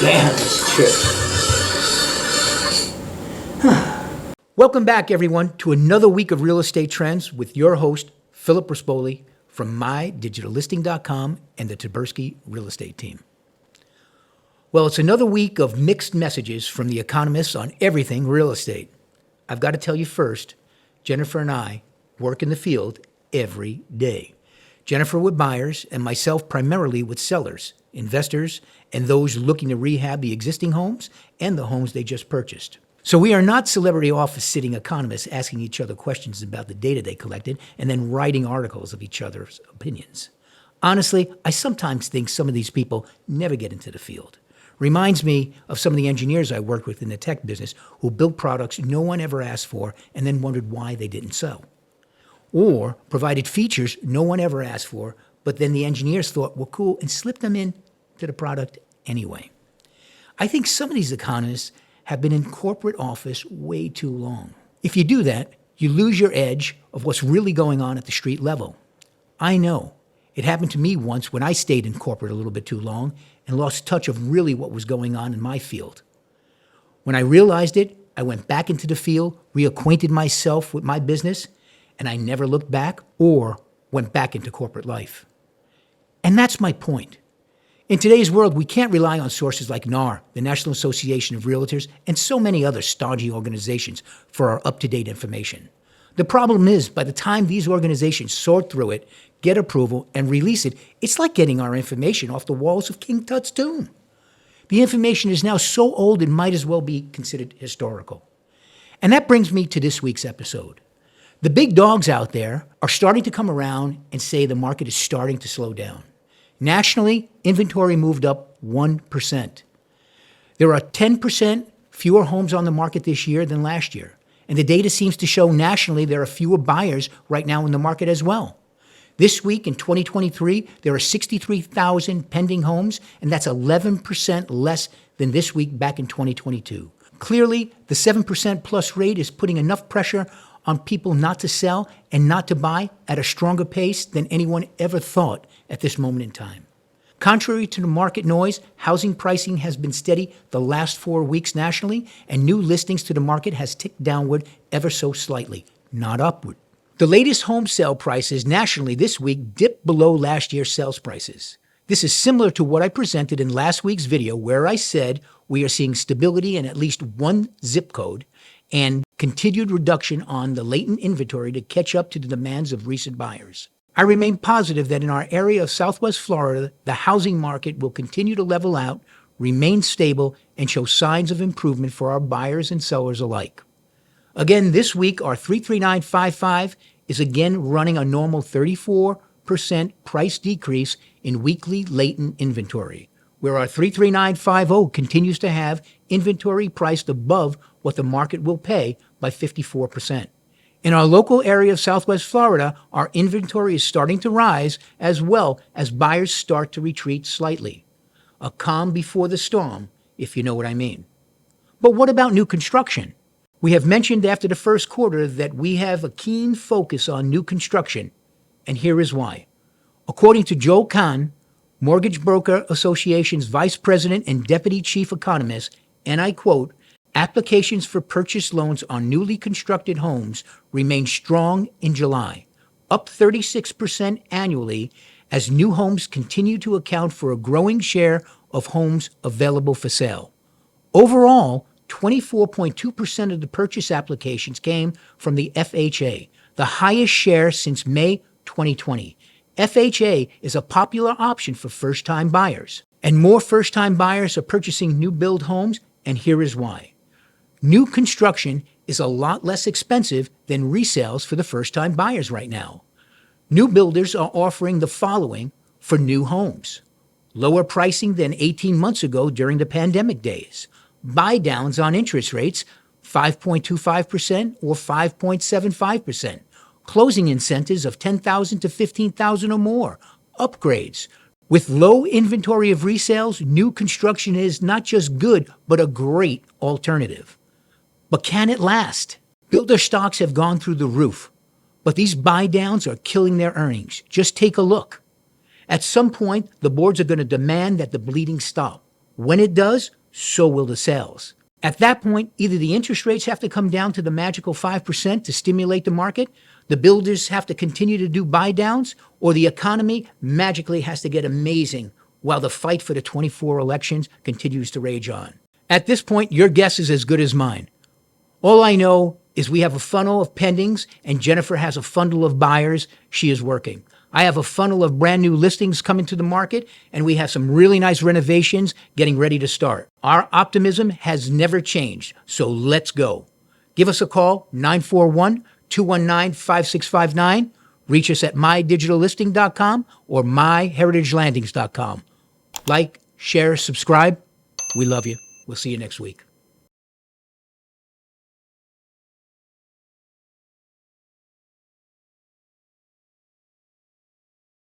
Damn this chick. Welcome back, everyone, to another week of Real Estate Trends with your host, Philip Rispoli from MyDigitalListing.com and the Taberski Real Estate team. Well, it's another week of mixed messages from the economists on everything real estate. I've got to tell you first, Jennifer and I work in the field every day. Jennifer with buyers and myself primarily with sellers, investors, and those looking to rehab the existing homes and the homes they just purchased. So we are not celebrity office-sitting economists asking each other questions about the data they collected and then writing articles of each other's opinions. Honestly, I sometimes think some of these people never get into the field. Reminds me of some of the engineers I worked with in the tech business who built products no one ever asked for and then wondered why they didn't sell. Or provided features no one ever asked for, but then the engineers thought were cool and slipped them in to the product anyway. I think some of these economists have been in corporate office way too long. If you do that, you lose your edge of what's really going on at the street level. I know. It happened to me once when I stayed in corporate a little bit too long and lost touch of really what was going on in my field. When I realized it, I went back into the field, reacquainted myself with my business, and I never looked back or went back into corporate life. And that's my point. In today's world, we can't rely on sources like NAR, the National Association of Realtors, and so many other stodgy organizations for our up-to-date information. The problem is, by the time these organizations sort through it, get approval, and release it, it's like getting our information off the walls of King Tut's tomb. The information is now so old it might as well be considered historical. And that brings me to this week's episode. The big dogs out there are starting to come around and say the market is starting to slow down. Nationally, inventory moved up 1%. There are 10% fewer homes on the market this year than last year. And the data seems to show nationally there are fewer buyers right now in the market as well. This week in 2023, there are 63,000 pending homes, and that's 11% less than this week back in 2022. Clearly, the 7% plus rate is putting enough pressure on people not to sell and not to buy at a stronger pace than anyone ever thought at this moment in time. Contrary to the market noise, housing pricing has been steady the last 4 weeks nationally, and new listings to the market has ticked downward ever so slightly, not upward. The latest home sale prices nationally this week dipped below last year's sales prices. This is similar to what I presented in last week's video where I said we are seeing stability in at least one zip code and continued reduction on the latent inventory to catch up to the demands of recent buyers. I remain positive that in our area of Southwest Florida, the housing market will continue to level out, remain stable, and show signs of improvement for our buyers and sellers alike. Again, this week, our 33955 is again running a normal 34% price decrease in weekly latent inventory, where our 33950 continues to have inventory priced above what the market will pay by 54%. In our local area of Southwest Florida, our inventory is starting to rise as well as buyers start to retreat slightly. A calm before the storm, if you know what I mean. But what about new construction? We have mentioned after the first quarter that we have a keen focus on new construction, and here is why. According to Joe Kahn, Mortgage Broker Association's Vice President and Deputy Chief Economist, and I quote, "Applications for purchase loans on newly constructed homes remain strong in July, up 36% annually as new homes continue to account for a growing share of homes available for sale. Overall, 24.2% of the purchase applications came from the FHA, the highest share since May 2020. FHA is a popular option for first-time buyers, and more first-time buyers are purchasing new build homes, and here is why. New construction is a lot less expensive than resales for the first-time buyers right now. New builders are offering the following for new homes: lower pricing than 18 months ago during the pandemic days, buy downs on interest rates, 5.25% or 5.75%, closing incentives of $10,000 to $15,000 or more, upgrades. With low inventory of resales, new construction is not just good, but a great alternative. But can it last? Builder stocks have gone through the roof, but these buy downs are killing their earnings. Just take a look. At some point, the boards are going to demand that the bleeding stop. When it does, so will the sales. At that point, either the interest rates have to come down to the magical 5% to stimulate the market, the builders have to continue to do buy downs, or the economy magically has to get amazing while the fight for the 24 elections continues to rage on. At this point, your guess is as good as mine. All I know is we have a funnel of pendings and Jennifer has a funnel of buyers she is working. I have a funnel of brand new listings coming to the market, and we have some really nice renovations getting ready to start. Our optimism has never changed, so let's go. Give us a call, 941-219-5659. Reach us at mydigitallisting.com or myheritagelandings.com. Like, share, subscribe. We love you. We'll see you next week.